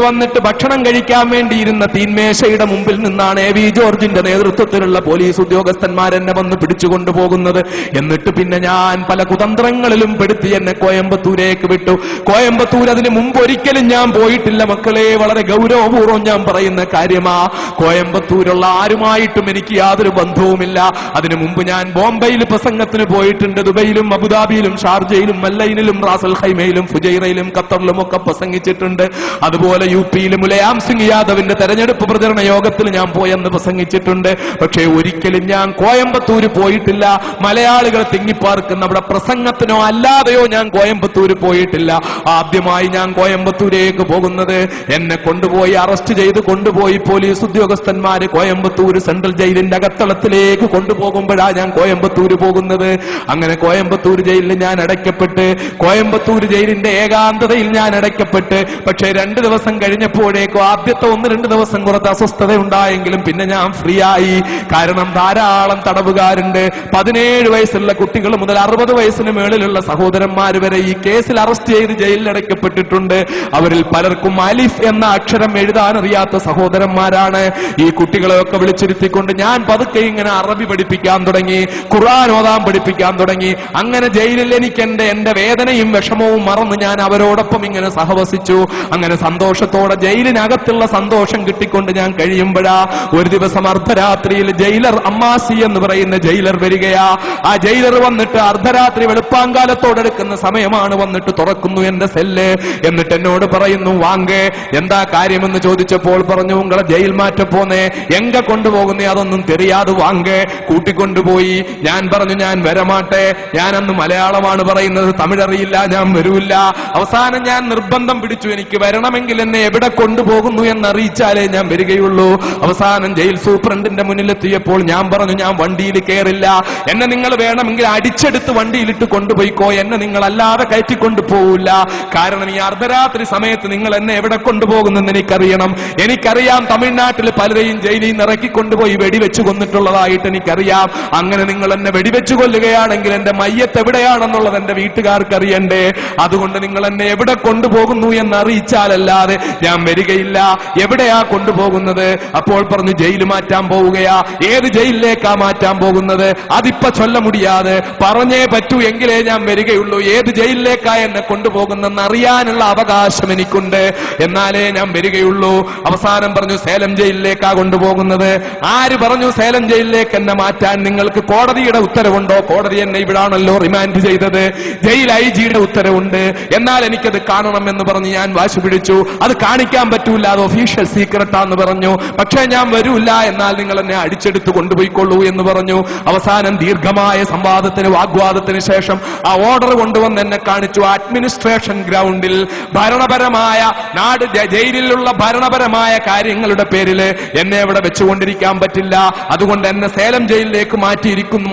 വന്നിട്ട് ഭക്ഷണം കഴിക്കാൻ വേണ്ടിയിരുന്ന തീന്മേശയുടെ മുമ്പിൽ നിന്നാണ് എ വി ജോർജിന്റെ നേതൃത്വത്തിലുള്ള പോലീസ് ഉദ്യോഗസ്ഥന്മാരെന്നെ വന്ന് പിടിച്ചുകൊണ്ടു പോകുന്നത്. എന്നിട്ട് പിന്നെ ഞാൻ പല കുതന്ത്രങ്ങളിലും പെടുത്തി എന്നെ കോയമ്പത്തൂരേക്ക് വിട്ടു. കോയമ്പത്തൂർ അതിന് മുമ്പ് ഒരിക്കലും ഞാൻ പോയിട്ടില്ല മക്കളെ, വളരെ ഗൗരവപൂർവ്വം ഞാൻ പറയുന്ന കാര്യമാ. കോയമ്പത്തൂരുള്ള ആരുമായിട്ടും എനിക്ക് യാതൊരു ബന്ധവുമില്ല. അതിനു മുമ്പ് ഞാൻ ബോംബെയിൽ പ്രസംഗത്തിന് പോയിട്ടുണ്ട്. ദുബൈയിലും അബുദാബിയിലും ഷാർജയിലും മല്ലൈനിലും റാസൽ ഖൈമയിലും ഫുജൈറയിലും ഖത്തറിലും ഒക്കെ പ്രസംഗിച്ചിട്ടുണ്ട്. അതുപോലെ യു പിയിൽ മുലായം സിംഗ് യാദവിന്റെ തെരഞ്ഞെടുപ്പ് പ്രചരണ യോഗത്തിൽ ഞാൻ പോയെന്ന് പ്രസംഗിച്ചിട്ടുണ്ട്. പക്ഷേ ഒരിക്കലും ഞാൻ കോയമ്പത്തൂര് പോയിട്ടില്ല. മലയാളികൾ തിങ്ങിപ്പാർക്കുന്ന അവിടെ പ്രസംഗത്തിനോ അല്ലാതെയോ ഞാൻ കോയമ്പത്തൂര് പോയിട്ടില്ല. ആദ്യമായി ഞാൻ കോയമ്പത്തൂരേക്ക് പോകുന്നത് എന്നെ കൊണ്ടുപോയി അറസ്റ്റ് ചെയ്ത് കൊണ്ടുപോയി പോലീസ് ഉദ്യോഗസ്ഥന്മാര് കോയമ്പത്തൂര് സെൻട്രൽ ജയിലിന്റെ അകത്തളത്തിലേക്ക് കൊണ്ടുപോകുമ്പോഴാണ് ഞാൻ കോയമ്പത്തൂര് പോകുന്നത്. അങ്ങനെ കോയമ്പത്തൂർ ജയിലിൽ ഞാൻ അടയ്ക്കപ്പെട്ട്, കോയമ്പത്തൂർ ജയിലിന്റെ ഏകാന്തതയിൽ ഞാൻ അടയ്ക്കപ്പെട്ട്. പക്ഷേ 2 ദിവസം കഴിഞ്ഞപ്പോഴേക്കും ആദ്യത്തെ 1-2 ദിവസം കുറച്ച് അസ്വസ്ഥത ഉണ്ടായെങ്കിലും പിന്നെ ഞാൻ ഫ്രീ ആയി. കാരണം ധാരാളം തടവുകാരുണ്ട്. 17 വയസ്സുള്ള കുട്ടികൾ മുതൽ 60 വയസ്സിന് മേളിലുള്ള സഹോദരന്മാർ വരെ ഈ കേസിൽ അറസ്റ്റ് ചെയ്ത് ജയിലിൽ അടയ്ക്കപ്പെട്ടിട്ടുണ്ട്. അവരിൽ പലർക്കും അലിഫ് എന്ന അക്ഷരം എഴുതാനറിയാത്ത സഹോദരന്മാരാണ്. ഈ കുട്ടികളെയൊക്കെ വിളിച്ചിരുത്തിക്കൊണ്ട് ഞാൻ പതുക്കെ ഇങ്ങനെ അറബി പഠിപ്പിക്കാൻ തുടങ്ങി, ഖുർആൻ ഓതാൻ പഠിപ്പിക്കാൻ തുടങ്ങി. അങ്ങനെ ജയിലിൽ എനിക്ക് എന്റെ വേദനയും വിഷമവും മറന്ന് ഞാൻ അവരോടൊപ്പം ഇങ്ങനെ സഹവസിച്ചു. അങ്ങനെ സന്തോഷത്തോടെ ജയിലിനകത്തുള്ള സന്തോഷം കിട്ടിക്കൊണ്ട് ഞാൻ കഴിയുമ്പോഴാ ഒരു ദിവസം അർദ്ധരാത്രിയിൽ ജയിലർ അമ്മാസി എന്ന് പറയുന്ന ജയിലർ വരികയാ. ആ ജയിലർ വന്നിട്ട് അർദ്ധരാത്രി വെളുപ്പാങ്കാലത്തോടെടുക്കുന്ന സമയമാണ്, വന്നിട്ട് തുറക്കുന്നു എന്റെ സെല്ല്. എന്നിട്ട് എന്നോട് പറയുന്നു, വാങ്ങേ എന്താ കാര്യമെന്ന് ചോദിച്ചപ്പോൾ പറഞ്ഞു, ഉങ്ങളെ ജയിൽ മാറ്റപ്പോന്നേ, എങ്ക കൊണ്ടുപോകുന്നേ അതൊന്നും തെരിയാതെ വാങ്ങേ, കൂട്ടിക്കൊണ്ടുപോയി. ഞാൻ പറഞ്ഞു ഞാൻ വരമാട്ടെ. ഞാൻ അന്ന് മലയാളമാണ് പറയുന്നത്, തമിഴറിയില്ല, ഞാൻ വരൂല്ല. അവസാനം ഞാൻ നിർബന്ധം പിടിച്ചു, എനിക്ക് വരണമെങ്കിൽ എന്നെ എവിടെ കൊണ്ടുപോകുന്നു എന്നറിയിച്ചാലേ ഞാൻ വരികയുള്ളൂ. അവസാനം ജയിൽ സൂപ്രണ്ടിന്റെ മുന്നിലെത്തിയപ്പോൾ ഞാൻ പറഞ്ഞു, ഞാൻ വണ്ടിയിൽ കയറില്ല, എന്നെ നിങ്ങൾ വേണമെങ്കിൽ അടിച്ചെടുത്ത് വണ്ടിയിലിട്ട് കൊണ്ടുപോയിക്കോ, എന്നെ നിങ്ങൾ അല്ലാതെ കയറ്റിക്കൊണ്ടു പോവില്ല. കാരണം ഈ അർദ്ധരാത്രി സമയത്ത് നിങ്ങൾ എന്നെ എവിടെ കൊണ്ടുപോകുന്നെന്ന് എനിക്കറിയണം. എനിക്കറിയാം തമിഴ്നാട്ടിൽ പലരെയും ജയിലിൽ നിന്ന് ഇറക്കിക്കൊണ്ടുപോയി വെടിവെച്ച് കൊന്നിട്ടുള്ളതായിട്ട് എനിക്കറിയാം. അങ്ങനെ നിങ്ങൾ എന്നെ വെടിവെച്ച് കൊല്ലുകയാണെങ്കിൽ എന്റെ മയ്യത്ത് എവിടെയാണെന്നുള്ളത് എന്റെ വീട്ടുകാർക്ക് അറിയണ്ടേ. അതുകൊണ്ട് നിങ്ങൾ എന്നെ എവിടെ കൊണ്ടുപോകുന്നു എന്നറിയിച്ചാലല്ലാതെ ഞാൻ വരികയില്ല. എവിടെയാ കൊണ്ടുപോകുന്നത്? അപ്പോൾ പറഞ്ഞു, ജയിൽ മാറ്റാൻ പോവുകയാ. ഏത് ജയിലിലേക്കാ മാറ്റാൻ പോകുന്നത്? അതിപ്പോ ചൊല്ല മുടിയാതെ, പറഞ്ഞേ പറ്റൂ, എങ്കിലേ ഞാൻ വരികയുള്ളൂ. ഏത് ജയിലിലേക്കാ എന്നെ കൊണ്ടുപോകുന്നെന്ന് അറിയാനുള്ള അവകാശം എനിക്കുണ്ട്, എന്നാലേ ഞാൻ വരികയുള്ളൂ. അവസാനം പറഞ്ഞു, സേലം ജയിലിലേക്കാ കൊണ്ടുപോകുന്നത്. ആര് പറഞ്ഞു സേലം ജയിലിലേക്ക് എന്നെ മാറ്റാൻ? നിങ്ങൾക്ക് കോടതിയുടെ ഉത്തരവുണ്ടോ? കോടതി എന്നെ ഇവിടാണല്ലോ റിമാൻഡ് ചെയ്തത്. ജയിൽ IG-യുടെ ഉത്തരവുണ്ട്, എന്നാൽ എനിക്കത് കാണണം എന്ന് പറഞ്ഞ് ഞാൻ വാശി പിടിച്ചു. അത് കാണിക്കാൻ പറ്റൂല, അത് ഒഫീഷ്യൽ സീക്രട്ടാന്ന് പറഞ്ഞു. പക്ഷേ ഞാൻ വരൂല്ല, എന്നാൽ നിങ്ങൾ എന്നെ അടിച്ചെടുത്ത് കൊണ്ടുപോയിക്കൊള്ളൂ എന്ന് പറഞ്ഞു. അവസാനം ദീർഘമായ സംവാദത്തിന്, വാഗ്വാദത്തിന് ശേഷം ആ ഓർഡർ കൊണ്ടുവന്ന് എന്നെ കാണിച്ചു. അഡ്മിനിസ്ട്രേഷൻ ഗ്രൗണ്ടിൽ ഭരണപരമായ നാട്, ജയിലിലുള്ള ഭരണപരമായ കാര്യങ്ങളുടെ പേരിൽ എന്നെ ഇവിടെ വെച്ചുകൊണ്ടിരിക്കാൻ പറ്റില്ല. അതുകൊണ്ട് എന്നെ സേലം ജയിലിലേക്ക്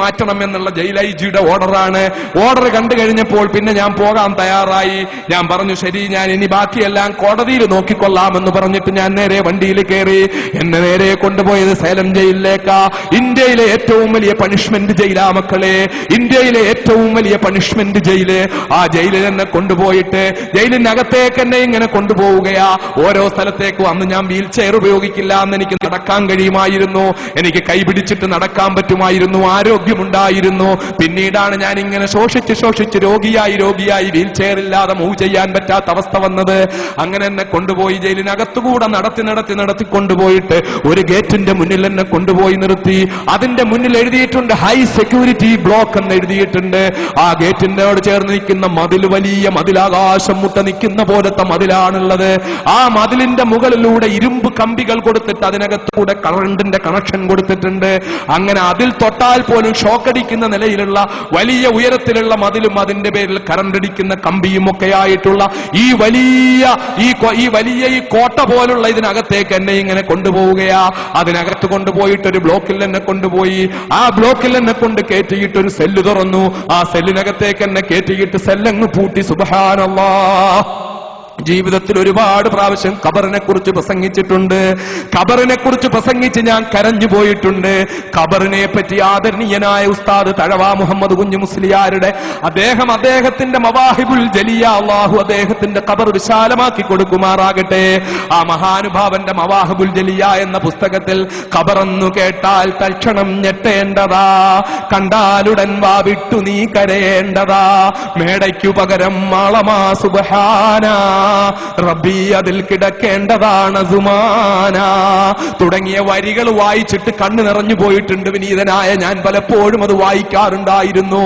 മാറ്റണം എന്നുള്ള ജയിൽ IG-യുടെ ഓർഡറാണ്. ഓർഡർ കണ്ടു കഴിഞ്ഞപ്പോൾ പിന്നെ ഞാൻ പോകാൻ തയ്യാറായി. ഞാൻ പറഞ്ഞു, ശരി, ഞാൻ ഇനി ബാക്കിയെല്ലാം കോടതിയിൽ നോക്കിക്കൊള്ളാമെന്ന് പറഞ്ഞിട്ട് ഞാൻ നേരെ വണ്ടിയിൽ കയറി. എന്നെ നേരെ കൊണ്ടുപോയത് സേലം ജയിലിലേക്കാ. ഇന്ത്യയിലെ ഏറ്റവും വലിയ പണിഷ്മെന്റ് ജയിലാ മക്കളെ, ഇന്ത്യയിലെ ഏറ്റവും വലിയ പണിഷ്മെന്റ് ജയില്. ആ ജയിലിൽ എന്നെ കൊണ്ടുപോയിട്ട് ജയിലിനകത്തേക്ക് എന്നെ ഇങ്ങനെ കൊണ്ടുപോവുകയാ. ഓരോ സ്ഥലത്തേക്കും അന്ന് ഞാൻ വീൽ ചെയർ ഉപയോഗിക്കില്ല, അന്ന് എനിക്ക് നടക്കാൻ കഴിയുമായിരുന്നു, എനിക്ക് കൈപിടിച്ചിട്ട് നടക്കാൻ പറ്റുമായിരുന്നു, ആരോഗ്യമുണ്ടായിരുന്നു. പിന്നീടാണ് ഞാൻ ഇങ്ങനെ ശോഷിച്ച് രോഗിയായി വീൽ ചെയർ ഇല്ലാതെ മൂവ് ചെയ്യാൻ പറ്റാത്ത അവസ്ഥ വന്നത്. അങ്ങനെ എന്നെ കൊണ്ടുപോയി ജയിലിനകത്തുകൂടെ നടത്തി കൊണ്ടുപോയിട്ട് ഒരു ഗേറ്റിന്റെ മുന്നിൽ എന്നെ കൊണ്ടുപോയി നിർത്തി. അതിന്റെ മുന്നിൽ എഴുതിയിട്ടുണ്ട് ഹൈ സെക്യൂരിറ്റി ബ്ലോക്ക് എന്ന് എഴുതിയിട്ടുണ്ട്. ആ ഗേറ്റിനോട് ചേർന്ന് നിൽക്കുന്ന മതിൽ വലിയ മതിലാകാശം മുട്ട നിൽക്കുന്ന പോലത്തെ മതിലാണുള്ളത്. ആ മതിലിന്റെ മുകളിലൂടെ ഇരുമ്പ് കമ്പികൾ കൊടുത്തിട്ട് അതിനകത്തൂടെ കറണ്ടിന്റെ കണക്ഷൻ കൊടുത്തിട്ടുണ്ട്. അങ്ങനെ അതിൽ തൊട്ടാൽ പോലും ഷോക്കടിക്കുന്ന നിലയിലുള്ള വലിയ ഉയരത്തിലുള്ള മതിലും അതിന്റെ പേരിൽ കറണ്ടടിക്കുന്ന കമ്പിയും ഒക്കെ ആയിട്ടുള്ള ഈ വലിയ കോട്ട പോലുള്ള ഇതിനകത്തേക്ക് എന്നെ ഇങ്ങനെ കൊണ്ടുപോവുകയാ. അതിനകത്ത് കൊണ്ടുപോയിട്ട് ഒരു ബ്ലോക്കിൽ എന്നെ കൊണ്ടുപോയി. ആ ബ്ലോക്കിൽ എന്നെ കൊണ്ട് കയറ്റിയിട്ട് ഒരു സെല്ല് തുറന്നു. ആ സെല്ലിനകത്തേക്ക് എന്നെ കയറ്റിയിട്ട് സെല്ലങ്ങ് പൂട്ടി. സുബ്ഹാനല്ലാഹ്, ജീവിതത്തിൽ ഒരുപാട് പ്രാവശ്യം ഖബറിനെ കുറിച്ച് പ്രസംഗിച്ചിട്ടുണ്ട്. ഖബറിനെ കുറിച്ച് പ്രസംഗിച്ച് ഞാൻ കരഞ്ഞു പോയിട്ടുണ്ട്. ഖബറിനെ പറ്റി ആദരണീയനായ ഉസ്താദ് തഴവ മുഹമ്മദ് കുഞ്ഞു മുസ്ലിയാരുടെ അദ്ദേഹത്തിന്റെ മവാഹിബുൽ ജലിയ, അല്ലാഹു അദ്ദേഹത്തിന്റെ ഖബർ വിശാലമാക്കി കൊടുക്കുമാറാകട്ടെ. ആ മഹാനുഭാവന്റെ മവാഹിബുൽ ജലിയ എന്ന പുസ്തകത്തിൽ ഖബറെന്നു കേട്ടാൽ തൽക്ഷണം ഞെട്ടേണ്ടതാ, കണ്ടാലുടൻ വാവിട്ടു നീ കരയേണ്ടതാ, മേടയ്ക്കു പകരം മാളമാ സുബ്ഹാന, റബ്ബി അതിൽ കിടക്കേണ്ടതാണ് സുമാന തുടങ്ങിയ വരികൾ വായിച്ചിട്ട് കണ്ണു നിറഞ്ഞു പോയിട്ടുണ്ട്. വിനീതനായ ഞാൻ പലപ്പോഴും അത് വായിക്കാറുണ്ടായിരുന്നു.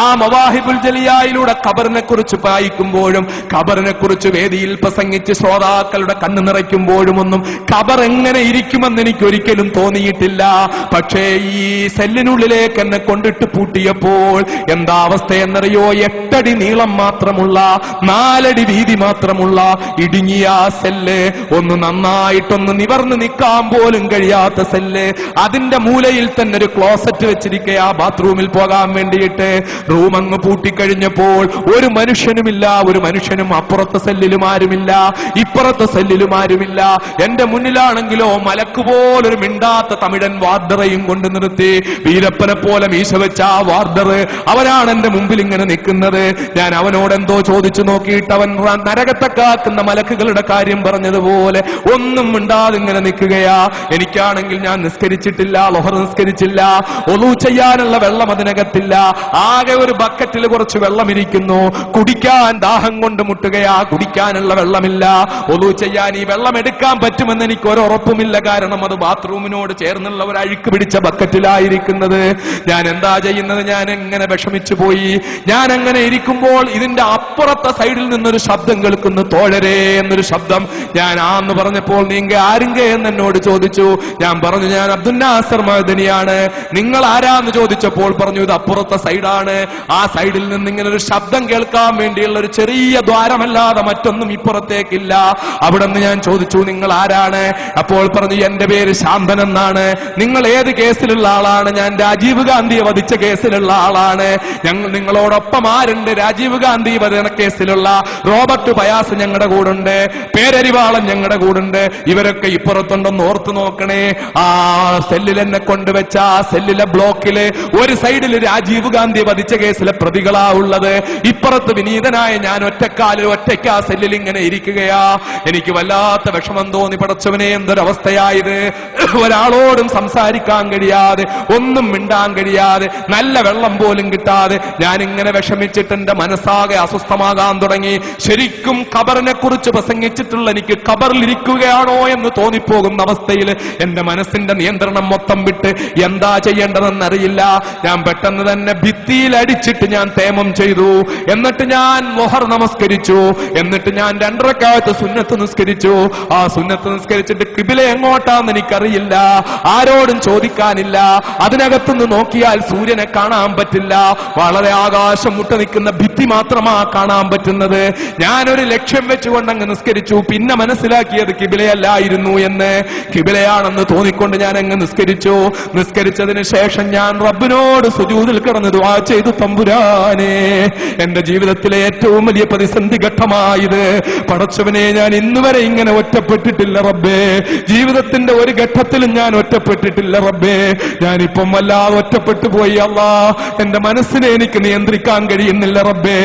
ആ മവാഹിബുൽ ജലിയയിലൂടെ ഖബറിനെ കുറിച്ച് വായിക്കുമ്പോഴും ഖബറിനെ കുറിച്ച് വേദിയിൽ പ്രസംഗിച്ച് ശ്രോതാക്കളുടെ കണ്ണു നിറയ്ക്കുമ്പോഴും ഒന്നും ഖബർ എങ്ങനെ ഇരിക്കുമെന്ന് എനിക്ക് ഒരിക്കലും തോന്നിയിട്ടില്ല. പക്ഷേ ഈ സെല്ലിനുള്ളിലേക്ക് എന്നെ കൊണ്ടിട്ട് പൂട്ടിയപ്പോൾ എന്താ അവസ്ഥയെന്നറിയോ? 8 അടി നീളം മാത്രമുള്ള 4 അടി വീതി മാത്രമുള്ള ഇടുങ്ങിയ സെല്ല്, ഒന്ന് നന്നായിട്ടൊന്ന് നിവർന്ന് നിൽക്കാൻ പോലും കഴിയാത്ത സെല്ല്. അതിന്റെ മൂലയിൽ തന്നെ ഒരു ക്ലോസറ്റ് വെച്ചിരിക്കുക ബാത്റൂമിൽ പോകാൻ വേണ്ടിയിട്ട്. റൂം അങ്ങ് പൂട്ടിക്കഴിഞ്ഞപ്പോൾ ഒരു മനുഷ്യനുമില്ല. ഒരു മനുഷ്യനും അപ്പുറത്തെ സെല്ലിലും ആരുമില്ല, ഇപ്പുറത്തെ സെല്ലിലും ആരുമില്ല. എന്റെ മുന്നിലാണെങ്കിലോ മലക്ക് പോലൊരു മിണ്ടാത്ത തമിഴൻ വാർഡറെയും കൊണ്ട് നിർത്തി. വീരപ്പനെ പോലെ മീശ വെച്ച ആ വാർഡർ, അവനാണ് എന്റെ മുമ്പിൽ ഇങ്ങനെ നിൽക്കുന്നത്. ഞാൻ അവനോട് എന്തോ ചോദിച്ചു നോക്കിയിട്ട് അവൻ നരകത്തെ കാക്കുന്ന മലക്കുകളുടെ കാര്യം പറഞ്ഞതുപോലെ ഒന്നും മിണ്ടാതെ ഇങ്ങനെ നിൽക്കുകയാ. എനിക്കാണെങ്കിൽ ഞാൻ നിസ്കരിച്ചിട്ടില്ല, ലൊഹർ നിസ്കരിച്ചില്ല, ഒളു ചെയ്യാനുള്ള വെള്ളം അതിനകത്തില്ല. ആകെ ഒരു ബക്കറ്റിൽ കുറച്ച് വെള്ളം ഇരിക്കുന്നു. കുടിക്കാൻ ദാഹം കൊണ്ട് മുട്ടുകയാ, കുടിക്കാനുള്ള വെള്ളമില്ല. ഒളു ചെയ്യാൻ ഈ വെള്ളം എടുക്കാൻ പറ്റുമെന്ന് എനിക്ക് ഒരു ഉറപ്പുമില്ല. കാരണം അത് ബാത്റൂമിനോട് ചേർന്നുള്ള ഒരു അഴുക്ക് പിടിച്ച ബക്കറ്റിലായിരിക്കുന്നത്. ഞാൻ എന്താ ചെയ്യുന്നത്? ഞാൻ എങ്ങനെ വിഷമിച്ചു പോയി. ഞാൻ അങ്ങനെ ഇരിക്കുമ്പോൾ ഇതിന്റെ അപ്പുറത്തെ സൈഡിൽ നിന്നൊരു ശബ്ദം കേൾക്കുന്നു, തോഴരേ എന്നൊരു ശബ്ദം. ഞാൻ ആന്ന് പറഞ്ഞപ്പോൾ നീങ്ക ആരുങ്ക എന്ന് എന്നോട് ചോദിച്ചു. ഞാൻ പറഞ്ഞു ഞാൻ അബ്ദുൽ നാസർ മഅദനിയാണ്. നിങ്ങൾ ആരാന്ന് ചോദിച്ചപ്പോൾ പറഞ്ഞു ഇത് അപ്പുറത്തെ സൈഡാണ്. ആ സൈഡിൽ നിന്ന് ഇങ്ങനെ ഒരു ശബ്ദം കേൾക്കാൻ വേണ്ടിയുള്ള ഒരു ചെറിയ ദ്വാരമല്ലാതെ മറ്റൊന്നും ഇപ്പുറത്തേക്കില്ല. അവിടെ നിന്ന് ഞാൻ ചോദിച്ചു നിങ്ങൾ ആരാണ്? അപ്പോൾ പറഞ്ഞു എന്റെ പേര് ശാന്തൻ എന്നാണ്. നിങ്ങൾ ഏത് കേസിലുള്ള ആളാണ്? ഞാൻ രാജീവ് ഗാന്ധിയെ വധിച്ച കേസിലുള്ള ആളാണ്. ഞങ്ങൾ നിങ്ങളോടൊപ്പം ആരുണ്ട്? രാജീവ് ഗാന്ധി വധന കേസിലുള്ള റോബർട്ട് പയാസ് ഞങ്ങളുടെ കൂടുണ്ട്, പേരരിവാളൻ ഞങ്ങളുടെ കൂടുണ്ട്. ഇവരൊക്കെ ഇപ്പുറത്തുണ്ടെന്ന് ഓർത്തു നോക്കണേ. ആ സെല്ലിൽ എന്നെ കൊണ്ടുവച്ച ആ സെല്ലിലെ ബ്ലോക്കില് ഒരു സൈഡിൽ രാജീവ് ഗാന്ധി വധിച്ച കേസിലെ പ്രതികളാ ഉള്ളത്, ഇപ്പുറത്ത് വിനീതനായ ഞാൻ ഒറ്റക്കാലിൽ ഒറ്റയ്ക്ക് ആ സെല്ലിൽ ഇങ്ങനെ ഇരിക്കുകയാ. എനിക്ക് വല്ലാത്ത വിഷമം തോന്നി. പടച്ചവനെ എന്തൊരവസ്ഥയായത്! ഒരാളോടും സംസാരിക്കാൻ കഴിയാതെ, ഒന്നും മിണ്ടാൻ കഴിയാതെ, നല്ല വെള്ളം പോലും കിട്ടാതെ ഞാൻ ഇങ്ങനെ വിഷമിച്ചിട്ട് എന്റെ മനസ്സാകെ അസ്വസ്ഥമാകാൻ തുടങ്ങി. ശരിക്കും ഖബറിനെ കുറിച്ച് പ്രസംഗിച്ചിട്ടുള്ള എനിക്ക് ഖബറിലിരിക്കുകയാണോ എന്ന് തോന്നിപ്പോകുന്ന അവസ്ഥയിൽ എന്റെ മനസ്സിന്റെ നിയന്ത്രണം മൊത്തം വിട്ട് എന്താ ചെയ്യേണ്ടതെന്നറിയില്ല. ഞാൻ പെട്ടെന്ന് തന്നെ ഭിത്തിയിൽ അടിച്ചിട്ട് ഞാൻ തേമം ചെയ്തു. എന്നിട്ട് ഞാൻ ളുഹർ നമസ്കരിച്ചു. എന്നിട്ട് ഞാൻ 2 റക്അത്ത് സുന്നത്ത് നിസ്കരിച്ചു. ആ സുന്നത്ത് നിസ്കരിച്ചിട്ട് ഖിബില എങ്ങോട്ടാന്ന് എനിക്കറിയില്ല, ആരോടും ചോദിക്കാനില്ല. അതിനകത്തുനിന്ന് നോക്കിയാൽ സൂര്യനെ കാണാൻ പറ്റില്ല. വളരെ ആകാശം മുട്ട നിൽക്കുന്ന ഭിത്തി മാത്രമാ കാണാൻ പറ്റുന്നത്. ഞാനൊരു ലക്ഷ്യം വെച്ചുകൊണ്ട് അങ്ങ് നിസ്കരിച്ചു. പിന്നെ മനസ്സിലാക്കിയത് ഖിബിലയല്ലായിരുന്നു എന്ന്. ഖിബിലയാണെന്ന് തോന്നിക്കൊണ്ട് ഞാൻ അങ്ങ് നിസ്കരിച്ചു. നിസ്കരിച്ചതിന് ശേഷം ഞാൻ റബ്ബിനോട് സുജൂദിൽ കിടന്ന് ദുആ ചെയ്തു, തമ്പുരാനെ എന്റെ ജീവിതത്തിലെ ഏറ്റവും വലിയ പ്രതിസന്ധി ഘട്ടമായത്. പടച്ചവനെ ഞാൻ ഇന്നുവരെ ഇങ്ങനെ ഒറ്റപ്പെട്ടിട്ടില്ല റബ്ബേ. ജീവിതത്തിന്റെ ഒരു ഘട്ടത്തിലും ഞാൻ ഒറ്റപ്പെട്ടിട്ടില്ല റബ്ബേ. ഞാനിപ്പം വല്ലാതെ ഒറ്റപ്പെട്ടു പോയി അല്ലാ. എന്റെ മനസ്സിനെ എനിക്ക് നിയന്ത്രിക്കാൻ കഴിയുന്നില്ല റബ്ബേ.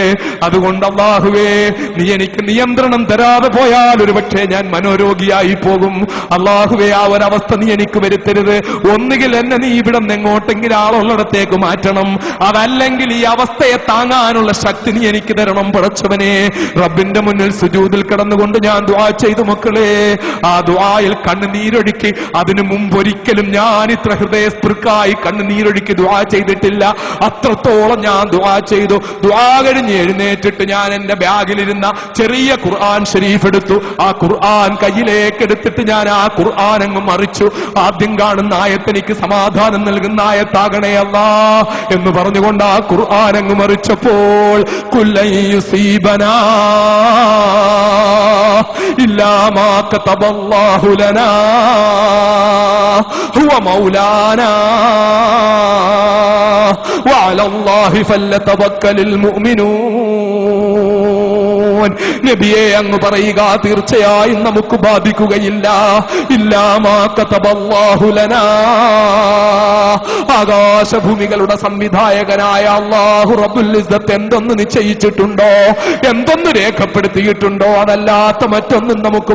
അതുകൊണ്ട് അല്ലാഹുവേ നീ എനിക്ക് നിയന്ത്രണം തരാതെ പോയാൽ ഒരുപക്ഷെ ഞാൻ മനോരോഗിയായി പോകും. അല്ലാഹുവേ ആ ഒരവസ്ഥ നീ എനിക്ക് വരുത്തരുത്. ഒന്നുകിൽ എന്നെ നീ ഇവിടെ നിന്ന് എങ്ങോട്ടെങ്കിലും ആളുള്ളിടത്തേക്ക് മാറ്റണം, അതല്ലെങ്കിൽ ഈ അവസ്ഥയെ താങ്ങാനുള്ള ശക്തി നീ എനിക്ക് തരണം പടച്ചവനെ. റബ്ബിന്റെ മുന്നിൽ സുജൂദിൽ കിടന്നുകൊണ്ട് ഞാൻ ദുആ ചെയ്തു മക്കളെ. ആ ദുആയിൽ കണ്ണുനീരൊഴുക്കി. അതിനു മുമ്പ് ഒരിക്കലും ഞാൻ ഇത്ര ഹൃദയസ്പൃക്കായി കണ്ണുനീരൊഴുക്കി ദുആ ചെയ്തിട്ടില്ല. അത്രത്തോളം ഞാൻ ദുആ ചെയ്തു. ദുആ കഴിഞ്ഞ് എഴുന്നേറ്റിട്ട് ഞാൻ എന്റെ ബാഗിലിരുന്ന ചെറിയ ഖുർആൻ ഷരീഫ് എടുത്തു. ആ ഖുർആൻ കയ്യിലേക്ക് എടുത്തിട്ട് ഞാൻ ആ ഖുർആൻ അങ്ങ് മറിച്ചു. ആദ്യം കാണുന്ന ആയത്ത് എനിക്ക് സമാധാനം നൽകുന്ന ആയത്താകണേ അല്ലാ എന്ന് പറഞ്ഞുകൊണ്ട് ആ ഖുർആൻ അങ്ങ് മറിച്ചപ്പോൾ കുല്ലൻ യുസീബനാ ഇല്ലാ മാ കതബല്ലാഹു ലനാ ഹുവ മൗലാനാ വഅലല്ലാഹി ഫല്യതവക്കലിൽ മുഅ്മിനൂൻ. നബിയെ അങ്ങ് പറയുക, തീർച്ചയായും നമുക്ക് ബാധിക്കുകയില്ല. ഇല്ലാ മാ കതബല്ലാഹു ലനാ. ആകാശഭൂമികളുടെ സംവിധായകനായ അല്ലാഹു റബ്ബുൽ ഇസ്സത്ത് എന്തൊന്ന് നിശ്ചയിച്ചിട്ടുണ്ടോ, എന്തൊന്ന് രേഖപ്പെടുത്തിയിട്ടുണ്ടോ, അതല്ലാത്ത മറ്റൊന്നും നമുക്ക്